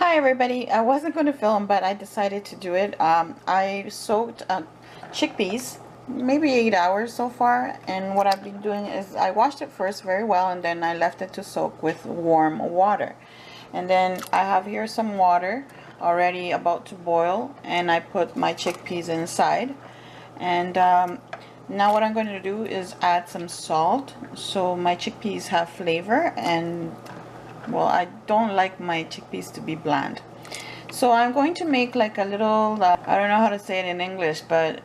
Hi everybody. I wasn't going to film, but I decided to do it. I soaked chickpeas maybe 8 hours so far, and what I've been doing is I washed it first very well, and then I left it to soak with warm water. And then I have here some water already about to boil, and I put my chickpeas inside. And now what I'm going to do is add some salt so my chickpeas have flavor, and well, I don't like my chickpeas to be bland. So I'm going to make like a little, I don't know how to say it in English, but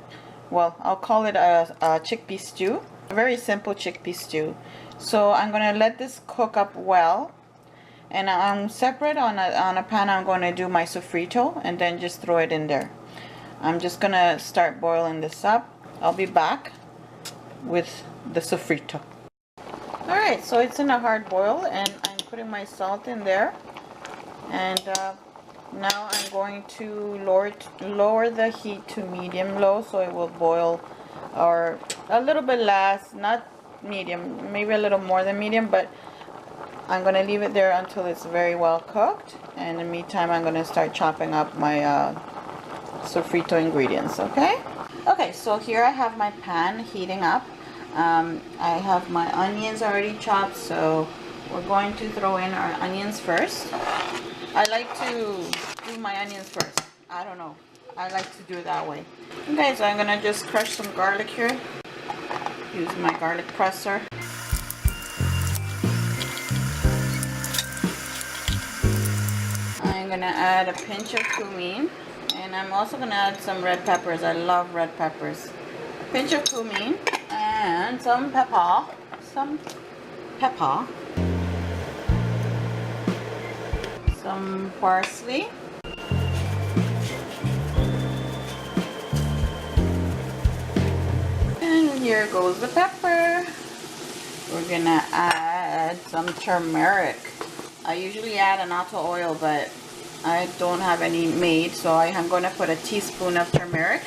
well, I'll call it a chickpea stew. A very simple chickpea stew. So I'm going to let this cook up well. And I'm separate on a pan. I'm going to do my sofrito and then just throw it in there. I'm just going to start boiling this up. I'll be back with the sofrito. Alright, so it's in a hard boil, and I'm putting my salt in there, and now I'm going to lower the heat to medium low so it will boil, or a little bit less, not medium, maybe a little more than medium, but I'm going to leave it there until it's very well cooked. And in the meantime, I'm going to start chopping up my sofrito ingredients. Okay, so here I have my pan heating up. I have my onions already chopped, so we're going to throw in our onions first. I like to do my onions first. I don't know. I like to do it that way. Okay, so I'm going to just crush some garlic here. Use my garlic presser. I'm going to add a pinch of cumin. And I'm also going to add some red peppers. I love red peppers. A pinch of cumin. And some pepper, some parsley, and here goes the pepper. We're gonna add some turmeric. I usually add annatto oil, but I don't have any made, so I am going to put a teaspoon of turmeric.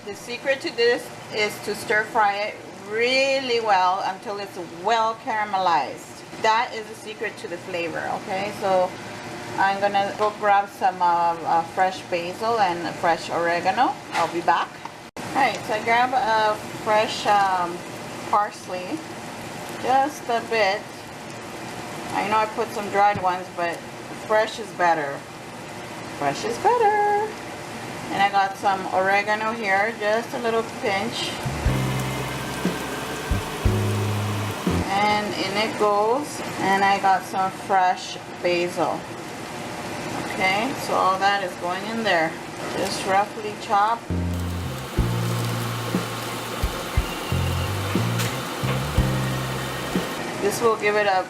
The secret to this is to stir fry it really well until it's well caramelized. That is the secret to the flavor. Okay, so I'm gonna go grab some fresh basil and fresh oregano. I'll be back. Alright, so I grab a fresh parsley, just a bit. I know I put some dried ones, but fresh is better. Fresh is better. And I got some oregano here, just a little pinch. And in it goes. And I got some fresh basil. Okay, so all that is going in there. Just roughly chop. This will give it a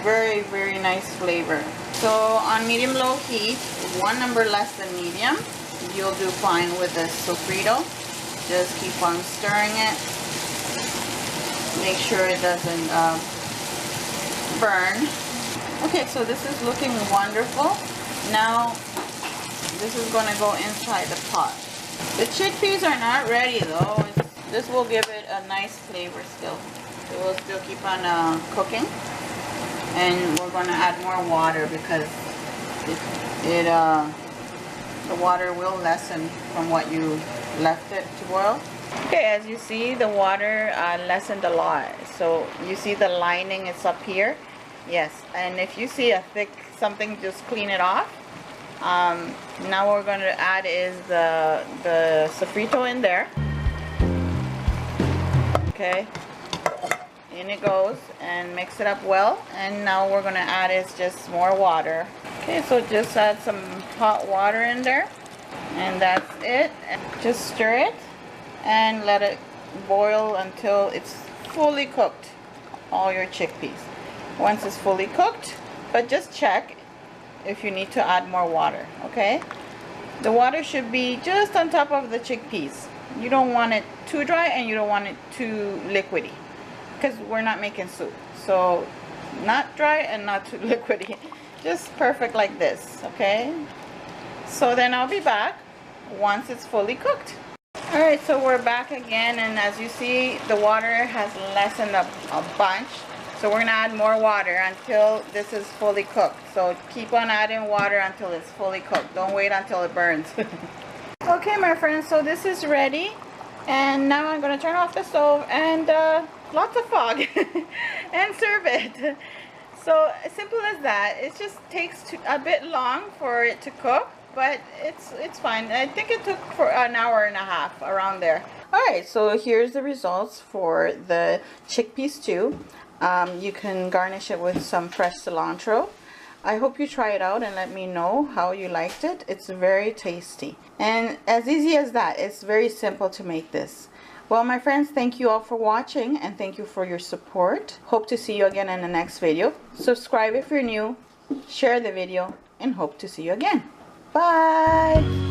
very, very nice flavor. So on medium-low heat, one number less than medium, you'll do fine with the sofrito. Just keep on stirring it. Make sure it doesn't burn. Okay, so this is looking wonderful. Now, this is going to go inside the pot. The chickpeas are not ready though. This will give it a nice flavor still. It will still keep on cooking. And we're going to add more water because the water will lessen from what you left it to boil. Okay, as you see, the water lessened a lot. So you see the lining is up here. Yes, and if you see a thick something, just clean it off. Now what we're going to add is the sofrito in there. Okay. In it goes, and mix it up well. And now we're going to add is just more water. Okay, so just add some hot water in there, and that's it. And just stir it and let it boil until it's fully cooked, all your chickpeas. Once it's fully cooked, but just check if you need to add more water. Okay, the water should be just on top of the chickpeas. You don't want it too dry and you don't want it too liquidy, because we're not making soup. So not dry and not too liquidy, just perfect like this. Okay, so then I'll be back once it's fully cooked. Alright, so we're back again, and as you see, the water has lessened a bunch. So we're gonna add more water until this is fully cooked. So keep on adding water until it's fully cooked. Don't wait until it burns. Okay, my friends, so this is ready. And now I'm gonna turn off the stove and lots of fog and serve it. So simple as that. It just takes a bit long for it to cook, but it's fine. I think it took for an hour and a half, around there. Alright, so here's the results for the chickpea stew. You can garnish it with some fresh cilantro. I hope you try it out and let me know how you liked it. It's very tasty. And as easy as that, it's very simple to make this. Well, my friends, thank you all for watching and thank you for your support. Hope to see you again in the next video. Subscribe if you're new, share the video, and hope to see you again. Bye!